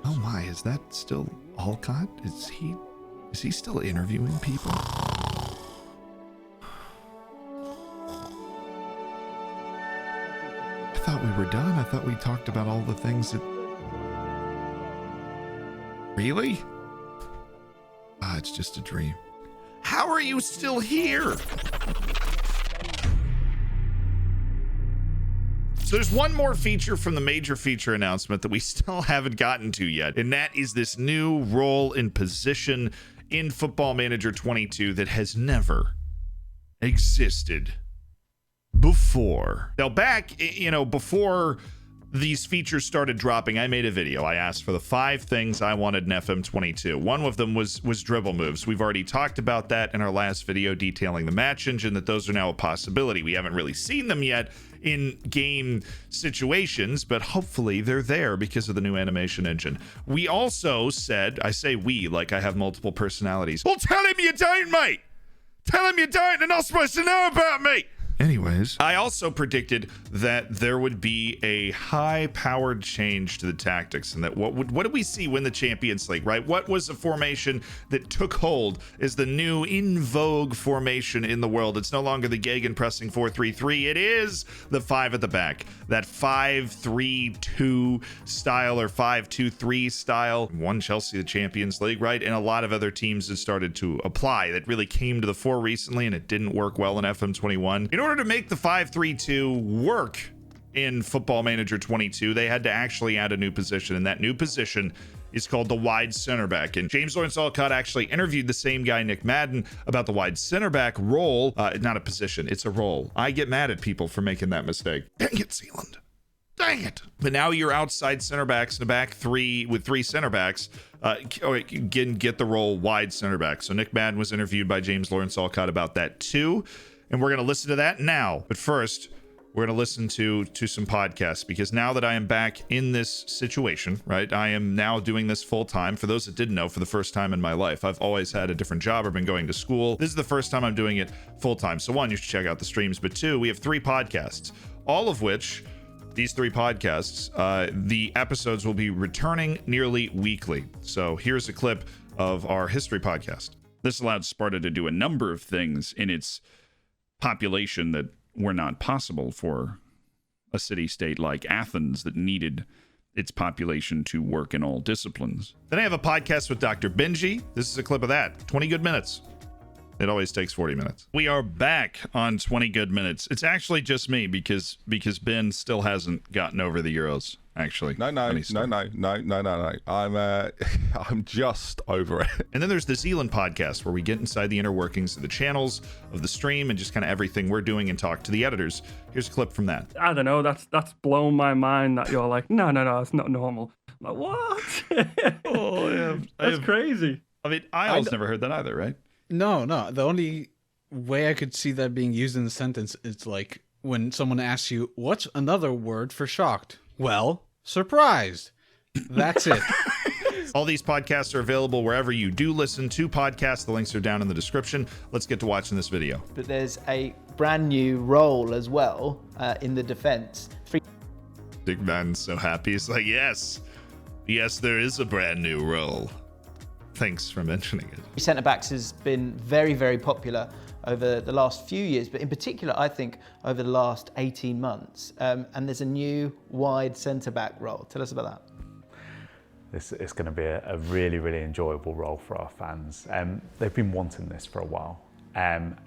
Oh my, is that still Alcott? Is he still interviewing people? I thought we were done. I thought we talked about all the things that... Really? Ah, it's just a dream. How are you still here? So there's one more feature from the major feature announcement that we still haven't gotten to yet, and that is this new role and position in Football Manager 22 that has never existed before. Now, back, before these features started dropping, I made a video. I asked for the 5 things I wanted in FM22. One of them was dribble moves. We've already talked about that in our last video detailing the match engine, that those are now a possibility. We haven't really seen them yet in game situations, but hopefully they're there because of the new animation engine. We also said, I say we like I have multiple personalities. Well, tell him you don't, mate. Tell him you don't. They're not supposed to know about me. Anyways, I also predicted that there would be a high-powered change to the tactics, and that what did we see win the Champions League, right? What was the formation that took hold is the new in vogue formation in the world? It's no longer the gegenpressing 4-3-3. It is the 5 at the back. That 5-3-2 style or 5-2-3 style won Chelsea the Champions League, right? And a lot of other teams have started to apply. That really came to the fore recently, and it didn't work well in FM21. In order to make the 5-3-2 work in Football Manager 22, they had to actually add a new position, and that new position is called the wide center back. And James Lawrence Alcott actually interviewed the same guy, Nick Madden, about the wide center back role. Not a position, it's a role. I get mad at people for making that mistake. Dang it, Zealand. Dang it. But now you're outside center backs in a back 3 with 3 center backs. Again, get the role wide center back. So Nick Madden was interviewed by James Lawrence Alcott about that too. And we're going to listen to that now. But first, we're going to listen to some podcasts, because now that I am back in this situation, right, I am now doing this full time. For those that didn't know, for the first time in my life, I've always had a different job or been going to school. This is the first time I'm doing it full time. So 1, you should check out the streams. But 2, we have 3 podcasts, all of which, these 3 podcasts, the episodes will be returning nearly weekly. So here's a clip of our history podcast. This allowed Sparta to do a number of things in its population that were not possible for a city-state like Athens that needed its population to work in all disciplines. Then I have a podcast with Dr. Benji. This is a clip of that. 20 good minutes. It always takes 40 minutes. We are back on 20 good minutes. It's actually just me because Ben still hasn't gotten over the Euros. Actually, No. I'm just over it. And then there's the Zealand podcast, where we get inside the inner workings of the channels of the stream and just kind of everything we're doing and talk to the editors. Here's a clip from that. I don't know. That's blown my mind that you're like, no, it's not normal. I'm like, what? Oh, yeah. That's crazy. I mean, I've never heard that either, right? No. The only way I could see that being used in a sentence is like when someone asks you, what's another word for shocked? Well, surprised. That's it. All these podcasts are available wherever you do listen to podcasts. The links are down in the description. Let's get to watching this video. But there's a brand new role as well in the defense. Big Man's so happy. He's like, yes, there is a brand new role. Thanks for mentioning it. Centre backs has been very, very popular over the last few years, but in particular, I think over the last 18 months. And there's a new wide centre back role. Tell us about that. This is going to be a really, really enjoyable role for our fans. They've been wanting this for a while. And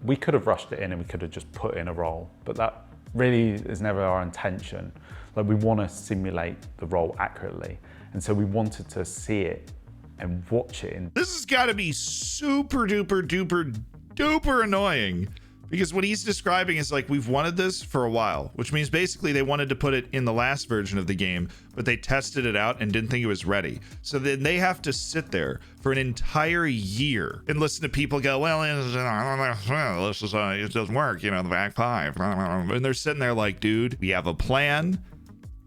we could have rushed it in and we could have just put in a role, but that really is never our intention. Like, we want to simulate the role accurately. And so we wanted to see it and watch it. This has got to be super duper duper duper annoying, because what he's describing is like, we've wanted this for a while, which means basically they wanted to put it in the last version of the game, but they tested it out and didn't think it was ready. So then they have to sit there for an entire year and listen to people go, well, this is it doesn't work, the back 5. And they're sitting there like, dude, we have a plan.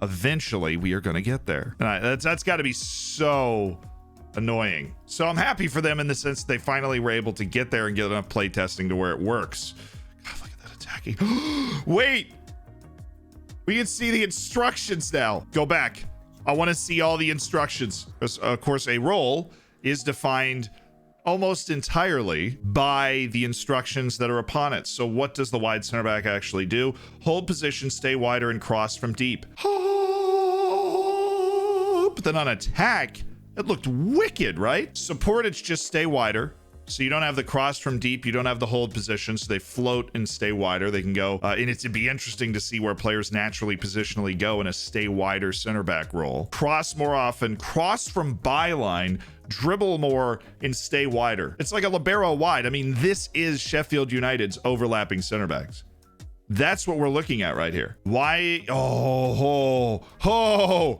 Eventually we are going to get there. And that's got to be so annoying. So I'm happy for them in the sense that they finally were able to get there and get enough play testing to where it works. God, look at that attacking. Wait, we can see the instructions now. Go back. I want to see all the instructions. Of course, a role is defined almost entirely by the instructions that are upon it. So what does the wide center back actually do? Hold position, stay wider, and cross from deep. But then on attack, it looked wicked, right? Support, it's just stay wider. So you don't have the cross from deep. You don't have the hold position. So they float and stay wider. They can go. And it'd be interesting to see where players naturally positionally go in a stay wider center back role. Cross more often. Cross from byline. Dribble more and stay wider. It's like a libero wide. I mean, this is Sheffield United's overlapping center backs. That's what we're looking at right here. Why?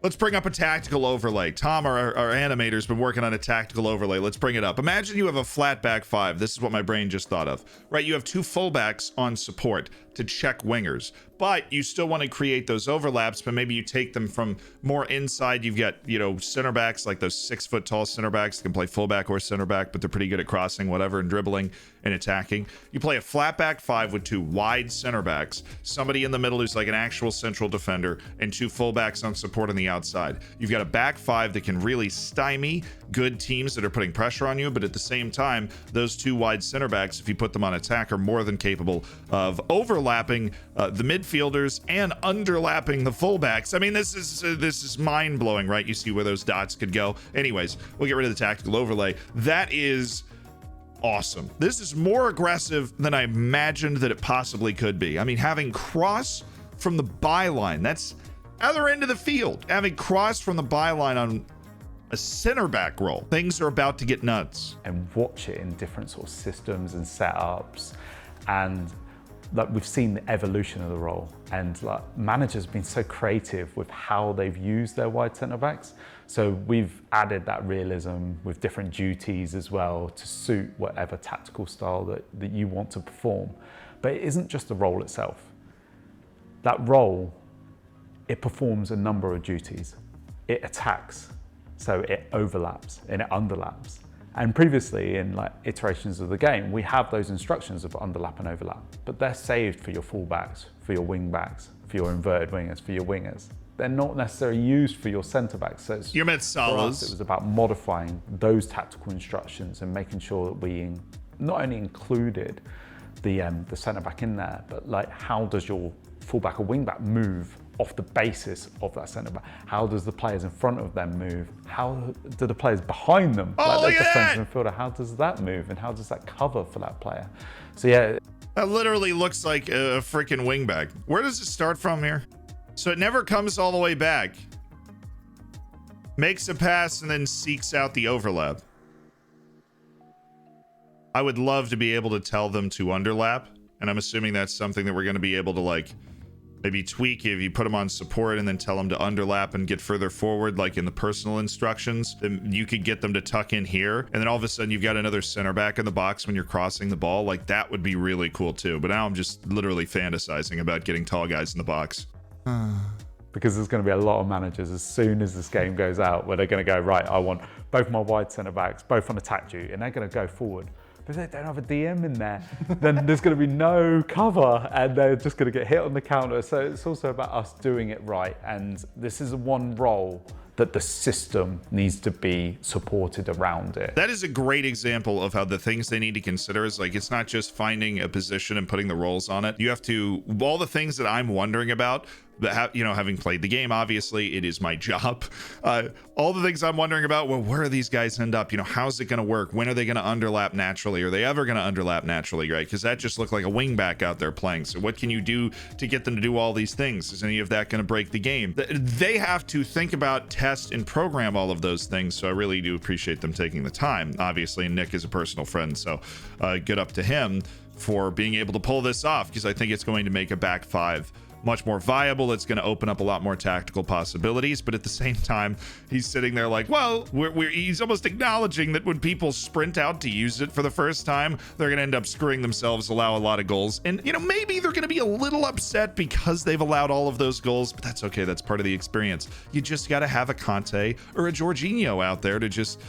Let's bring up a tactical overlay. Tom, our animator's been working on a tactical overlay. Let's bring it up. Imagine you have a flat back five. This is what my brain just thought of, right? You have two fullbacks on support to check wingers, but you still want to create those overlaps, but maybe you take them from more inside. You've got, center backs, like those 6 foot tall center backs that can play fullback or center back, but they're pretty good at crossing, whatever, and dribbling and attacking. You play a flat back five with two wide center backs, somebody in the middle who's like an actual central defender, and two fullbacks on support on the outside. You've got a back five that can really stymie good teams that are putting pressure on you, but at the same time, those two wide center backs, if you put them on attack, are more than capable of overlapping the midfielders and underlapping the fullbacks. I mean, this is mind-blowing, right? You see where those dots could go. Anyways, we'll get rid of the tactical overlay. That is awesome. This is more aggressive than I imagined that it possibly could be. I mean, having cross from the byline, that's other end of the field. Having cross from the byline on a center back role. Things are about to get nuts. And watch it in different sort of systems and setups. And like, we've seen the evolution of the role, and like, managers have been so creative with how they've used their wide centre backs. So we've added that realism with different duties as well to suit whatever tactical style that you want to perform. But it isn't just the role itself. That role, it performs a number of duties. It attacks, so it overlaps and it underlaps. And previously in like iterations of the game, we have those instructions of underlap and overlap, but they're saved for your fullbacks, for your wing backs, for your inverted wingers, for your wingers. They're not necessarily used for your centre backs. So your Metsalas. It was about modifying those tactical instructions and making sure that we not only included the centre back in there, but like, how does your fullback or wing back move off the basis of that centre back? How does the players in front of them move? How do the players behind them, like their defensive midfielder, how does that move, and how does that cover for that player? So yeah, that literally looks like a freaking wingback. Where does it start from here? So it never comes all the way back. Makes a pass and then seeks out the overlap. I would love to be able to tell them to underlap, and I'm assuming that's something that we're going to be able to like maybe tweak if you put them on support and then tell them to underlap and get further forward, like in the personal instructions. Then you could get them to tuck in here, and then all of a sudden you've got another center back in the box when you're crossing the ball. Like, that would be really cool too. But now I'm just literally fantasizing about getting tall guys in the box. Because there's going to be a lot of managers as soon as this game goes out where they're going to go, right, I want both my wide centre backs, both on attack duty, and they're going to go forward. But if they don't have a DM in there, then there's going to be no cover, and they're just going to get hit on the counter. So it's also about us doing it right. And this is one role that the system needs to be supported around it. That is a great example of how the things they need to consider is like, it's not just finding a position and putting the roles on it. You have to, all the things that I'm wondering about, that having played the game, obviously it is my job. All the things I'm wondering about, well, where are these guys end up? How's it going to work? When are they going to underlap naturally? Are they ever going to underlap naturally, right? Because that just looked like a wing back out there playing. So what can you do to get them to do all these things? Is any of that going to break the game? They have to think about, test, and program all of those things. So I really do appreciate them taking the time. Obviously, Nick is a personal friend, so good up to him for being able to pull this off, because I think it's going to make a back five much more viable. It's going to open up a lot more tactical possibilities, but at the same time, he's sitting there like, well, he's almost acknowledging that when people sprint out to use it for the first time, they're going to end up screwing themselves, allow a lot of goals. And, maybe they're going to be a little upset because they've allowed all of those goals, but that's okay. That's part of the experience. You just got to have a Conte or a Jorginho out there to just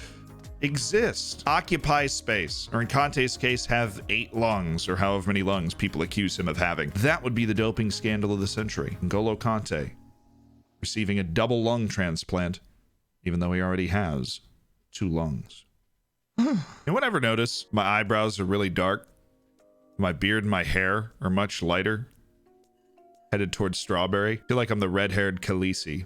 exist, occupy space, or in Conte's case, have 8 lungs, or however many lungs people accuse him of having. That would be the doping scandal of the century. N'Golo Kante. receiving a double lung transplant, even though he already has 2 lungs. Anyone ever notice my eyebrows are really dark? My beard and my hair are much lighter, headed towards strawberry. I feel like I'm the red-haired Khaleesi.